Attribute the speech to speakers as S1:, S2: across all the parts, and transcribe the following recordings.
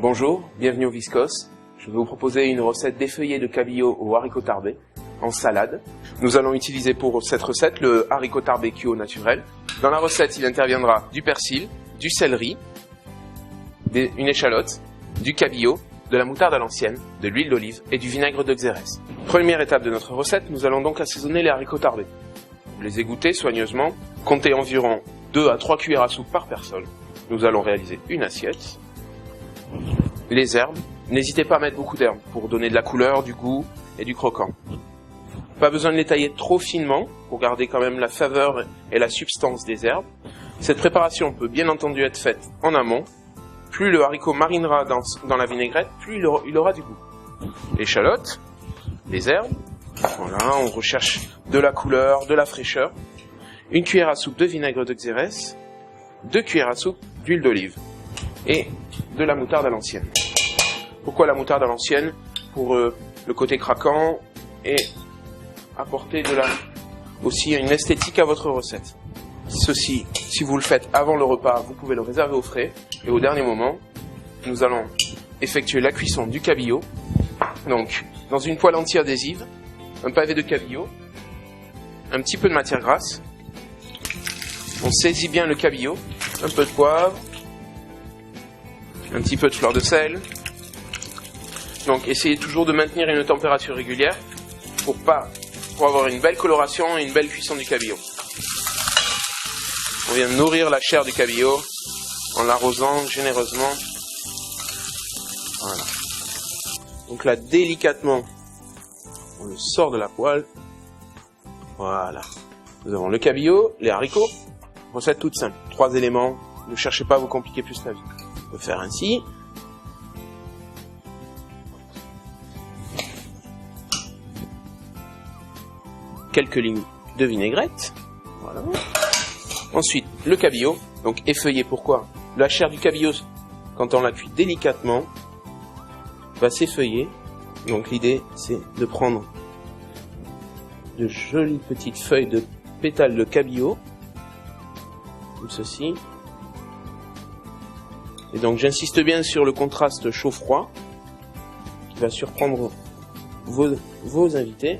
S1: Bonjour, bienvenue au Viscos. Je vais vous proposer une recette d'effeuillé de cabillaud au haricot tarbé en salade. Nous allons utiliser pour cette recette le haricot tarbé cuit au naturel. Dans la recette, il interviendra du persil, du céleri, une échalote, du cabillaud, de la moutarde à l'ancienne, de l'huile d'olive et du vinaigre de xérès. Première étape de notre recette, nous allons donc assaisonner les haricots tarbés. Vous les égouttez soigneusement, comptez environ 2 à 3 cuillères à soupe par personne. Nous allons réaliser une assiette. Les herbes, n'hésitez pas à mettre beaucoup d'herbes pour donner de la couleur, du goût et du croquant. Pas besoin de les tailler trop finement pour garder quand même la saveur et la substance des herbes. Cette préparation peut bien entendu être faite en amont. Plus le haricot marinera dans la vinaigrette, plus il aura du goût. L'échalote, les herbes, voilà, on recherche de la couleur, de la fraîcheur. Une cuillère à soupe de vinaigre de xérès, 2 cuillères à soupe d'huile d'olive et de la moutarde à l'ancienne. Pourquoi la moutarde à l'ancienne? Pour le côté craquant et apporter aussi une esthétique à votre recette. Ceci, si vous le faites avant le repas, vous pouvez le réserver au frais. Et au dernier moment, nous allons effectuer la cuisson du cabillaud. Donc, dans une poêle anti-adhésive, un pavé de cabillaud, un petit peu de matière grasse. On saisit bien le cabillaud, un peu de poivre, un petit peu de fleur de sel. Donc, essayez toujours de maintenir une température régulière pour avoir une belle coloration et une belle cuisson du cabillaud. On vient nourrir la chair du cabillaud en l'arrosant généreusement. Voilà. Donc là, délicatement, on le sort de la poêle. Voilà. Nous avons le cabillaud, les haricots. Recette toute simple. 3 éléments. Ne cherchez pas à vous compliquer plus la vie. On peut faire ainsi. Quelques lignes de vinaigrette. Voilà. Ensuite, le cabillaud. Donc effeuillé, pourquoi? La chair du cabillaud, quand on la cuit délicatement, va s'effeuiller. Donc l'idée, c'est de prendre de jolies petites feuilles de pétales de cabillaud, comme ceci. Et donc j'insiste bien sur le contraste chaud-froid, qui va surprendre vos invités.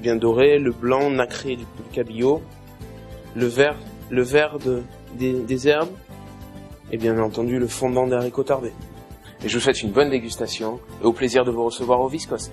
S1: Bien doré, le blanc nacré du cabillaud, le vert des herbes, et bien entendu le fondant des haricots tarbés. Et je vous souhaite une bonne dégustation, et au plaisir de vous recevoir au Viscos.